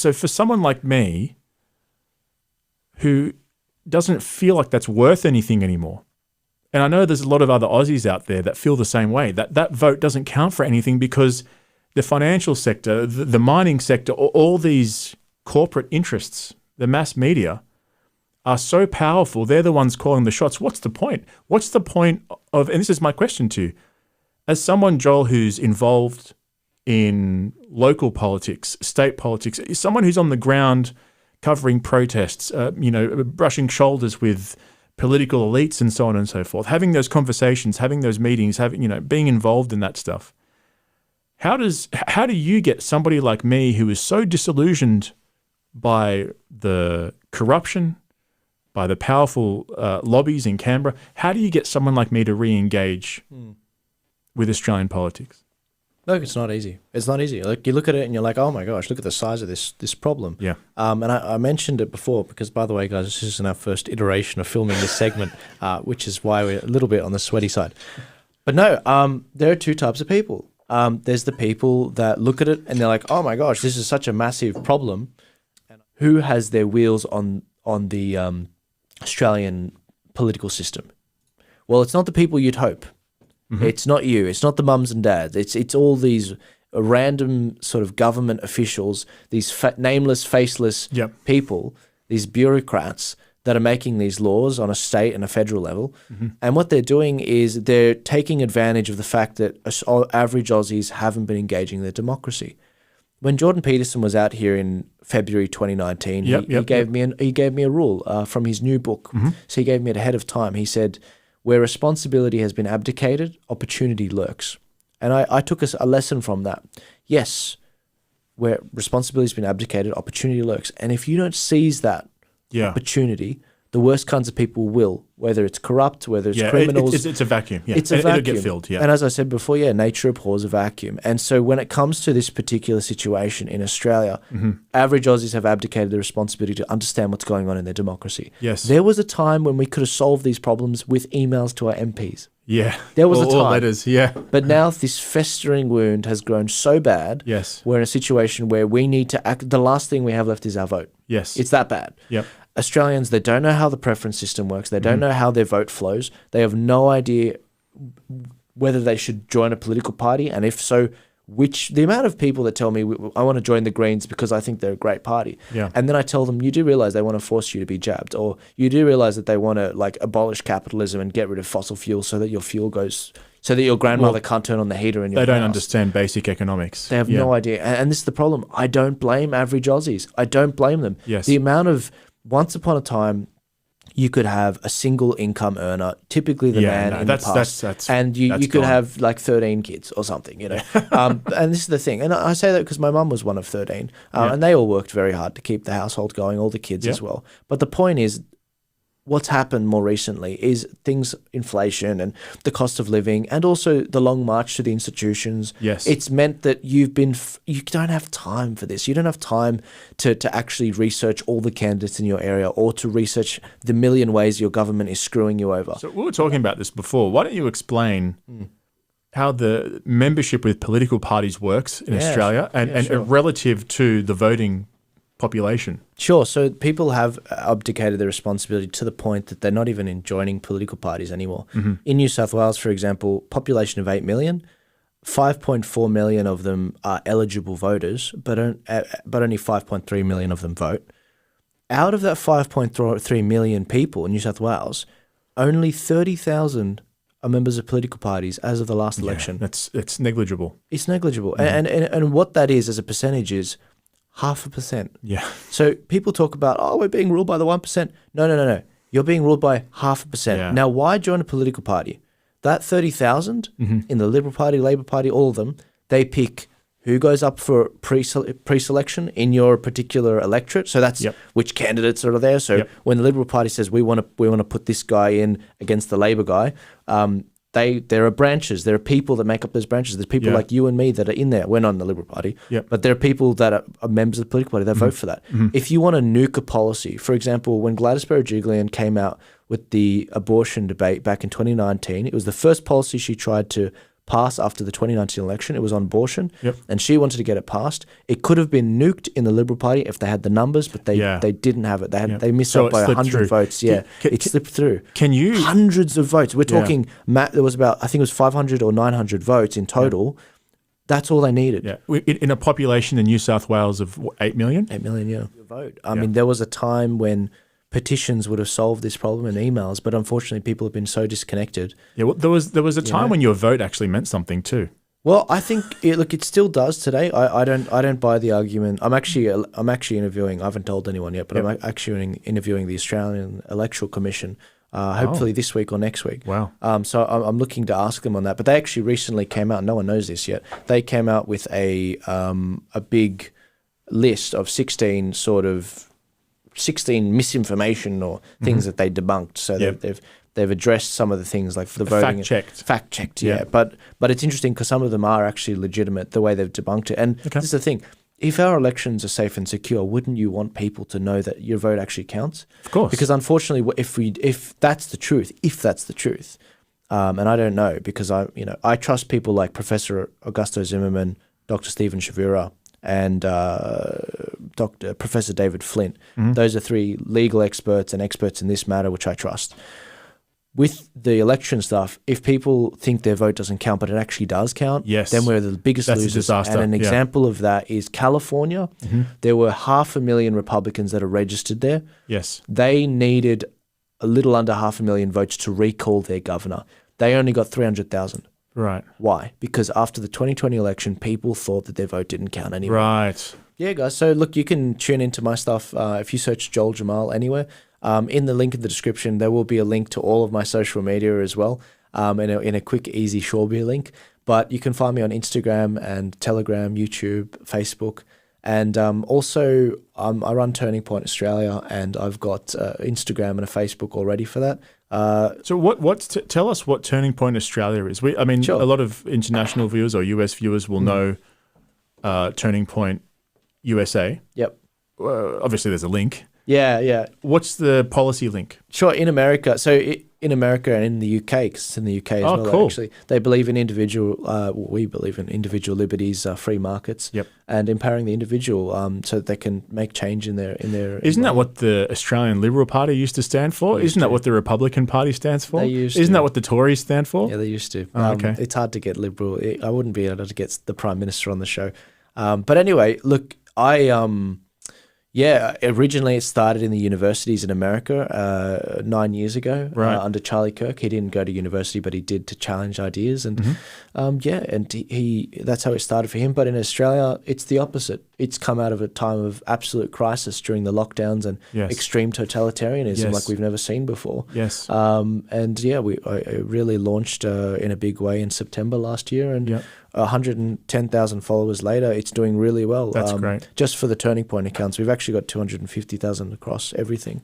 So for someone like me who doesn't feel like that's worth anything anymore, and I know there's a lot of other Aussies out there that feel the same way, that vote doesn't count for anything because the financial sector, the mining sector, all these corporate interests, the mass media are so powerful. They're the ones calling the shots. What's the point? What's the point of, and this is my question to you, as someone, Joel, who's involved in local politics, state politics, someone who's on the ground covering protests, brushing shoulders with political elites and so on and so forth, having those conversations, having those meetings, being involved in that stuff. How do you get somebody like me who is so disillusioned by the corruption, by the powerful lobbies in Canberra, how do you get someone like me to re-engage with Australian politics? Look, it's not easy. It's not easy. Like, you look at it and you're like, oh my gosh, look at the size of this problem. Yeah. And I mentioned it before because, by the way, guys, this isn't our first iteration of filming this segment, which is why we're a little bit on the sweaty side. But no, there are two types of people. There's the people that look at it and they're like, oh my gosh, this is such a massive problem. Who has their wheels on the Australian political system? Well, it's not the people you'd hope. Mm-hmm. It's not you. It's not the mums and dads. It's all these random sort of government officials, these nameless, faceless people, these bureaucrats that are making these laws on a state and a federal level. Mm-hmm. And what they're doing is they're taking advantage of the fact that average Aussies haven't been engaging in their democracy. When Jordan Peterson was out here in February 2019, he gave me a rule from his new book. Mm-hmm. So he gave me it ahead of time. He said, where responsibility has been abdicated, opportunity lurks. And I took a lesson from that. Yes, where responsibility has been abdicated, opportunity lurks. And if you don't seize that opportunity, the worst kinds of people will, whether it's corrupt, whether it's criminals. It's a vacuum. Yeah. It's a vacuum. It'll get filled. Yeah. And as I said before, nature abhors a vacuum. And so when it comes to this particular situation in Australia, average Aussies have abdicated the responsibility to understand what's going on in their democracy. Yes. There was a time when we could have solved these problems with emails to our MPs. Yeah. There was a time. Or letters, yeah. But now this festering wound has grown so bad. Yes. We're in a situation where we need to act. The last thing we have left is our vote. Yes. It's that bad. Yep. Australians, they don't know how the preference system works. They don't know how their vote flows. They have no idea whether they should join a political party, and if so, the amount of people that tell me, I want to join the Greens because I think they're a great party. Yeah. And then I tell them, you do realize they want to force you to be jabbed, or you do realize that they want to abolish capitalism and get rid of fossil fuels so that your fuel goes, so that your grandmother can't turn on the heater in your house. They don't understand basic economics. They have no idea. And this is the problem. I don't blame average Aussies. I don't blame them. Yes. The amount of, once upon a time, you could have a single income earner, typically the man in the past, and you could gone. Have 13 kids or something, and this is the thing. And I say that because my mum was one of 13, and they all worked very hard to keep the household going, all the kids as well. But the point is, what's happened more recently is inflation and the cost of living, and also the long march to the institutions. Yes. It's meant that you don't have time for this. You don't have time to actually research all the candidates in your area, or to research the million ways your government is screwing you over. So we were talking about this before. Why don't you explain how the membership with political parties works in Australia and relative to the voting population? Sure. So people have abdicated their responsibility to the point that they're not even joining political parties anymore. Mm-hmm. In New South Wales, for example, population of 8 million, 5.4 million of them are eligible voters, but only 5.3 million of them vote. Out of that 5.3 million people in New South Wales, only 30,000 are members of political parties as of the last election. It's negligible. It's negligible. Mm-hmm. And what that is as a percentage is 0.5%. Yeah. So people talk about, we're being ruled by the 1%. No. You're being ruled by 0.5%. Yeah. Now, why join a political party? That 30,000 in the Liberal Party, Labor Party, all of them, they pick who goes up for pre-selection in your particular electorate. So that's which candidates are there. So when the Liberal Party says we want to put this guy in against the Labor guy, there are branches. There are people that make up those branches. There's people like you and me that are in there. We're not in the Liberal Party, but there are people that are members of the political party that vote for that. Mm-hmm. If you want to nuke a policy, for example, when Gladys Berejiklian came out with the abortion debate back in 2019, it was the first policy she tried to pass after the 2019 election. It was on abortion, Yep. and she wanted to get it passed. It could have been nuked in the Liberal Party if they had the numbers, but they didn't have it. They missed So out by it slipped 100 through. votes. Yeah, it slipped through. Can you? Hundreds of votes. We're talking, there was about, I think it was 500 or 900 votes in total. That's all they needed. Yeah, in a population in New South Wales of 8 million? 8 million, yeah. Vote. I mean, there was a time when petitions would have solved this problem and emails, but unfortunately people have been so disconnected. Yeah, well, there was a time when your vote actually meant something too. Well, I think it still does today. I don't buy the argument. I'm actually interviewing. I haven't told anyone yet, but I'm actually interviewing the Australian Electoral Commission. Hopefully this week or next week. Wow. So I'm looking to ask them on that. But they actually recently came out. No one knows this yet. They came out with a big list of 16 misinformation or things that they debunked. So they've addressed some of the things like the voting. Fact checked, yeah. But it's interesting because some of them are actually legitimate, the way they've debunked it. And this is the thing. If our elections are safe and secure, wouldn't you want people to know that your vote actually counts? Of course. Because unfortunately, if that's the truth, and I don't know, because I trust people like Professor Augusto Zimmerman, Dr. Stephen Shavira, and Professor David Flint. Those are three legal experts and experts in this matter, which I trust. With the election stuff, if people think their vote doesn't count, but it actually does count, then we're the biggest That's losers. a disaster. And an example of that is California. There were 500,000 Republicans that are registered there. Yes. They needed a little under 500,000 votes to recall their governor. They only got 300,000. Right. Why? Because after the 2020 election, people thought that their vote didn't count anymore. Right. Yeah, guys. So look, you can tune into my stuff if you search Joel Jammal anywhere. In the link in the description, there will be a link to all of my social media as well, in a quick, easy Shawbeer link. But you can find me on Instagram and Telegram, YouTube, Facebook. And also, I run Turning Point Australia, and I've got Instagram and a Facebook already for that. So tell us what Turning Point Australia is. A lot of international viewers or US viewers will know Turning Point USA. Yep. Obviously, there's a link. Yeah. What's the policy link? Sure, in America. So in America and in the UK, because it's in the UK as well, cool. actually, they believe in we believe in individual liberties, free markets, and empowering the individual so that they can make change in their. Isn't that what the Australian Liberal Party used to stand for? Isn't that what the Republican Party stands for? They used Isn't to. that what the Tories stand for? Yeah, they used to. Okay. It's hard to get Liberal. I wouldn't be able to get the Prime Minister on the show. But anyway, look, originally it started in the universities in America 9 years ago under Charlie Kirk. He didn't go to university, but he did to challenge ideas. And he that's how it started for him. But in Australia, it's the opposite. It's come out of a time of absolute crisis during the lockdowns and extreme totalitarianism like we've never seen before. Yes. I really launched in a big way in September last year. And 110,000 followers later, it's doing really well. That's great. Just for the Turning Point accounts, we've actually got 250,000 across everything.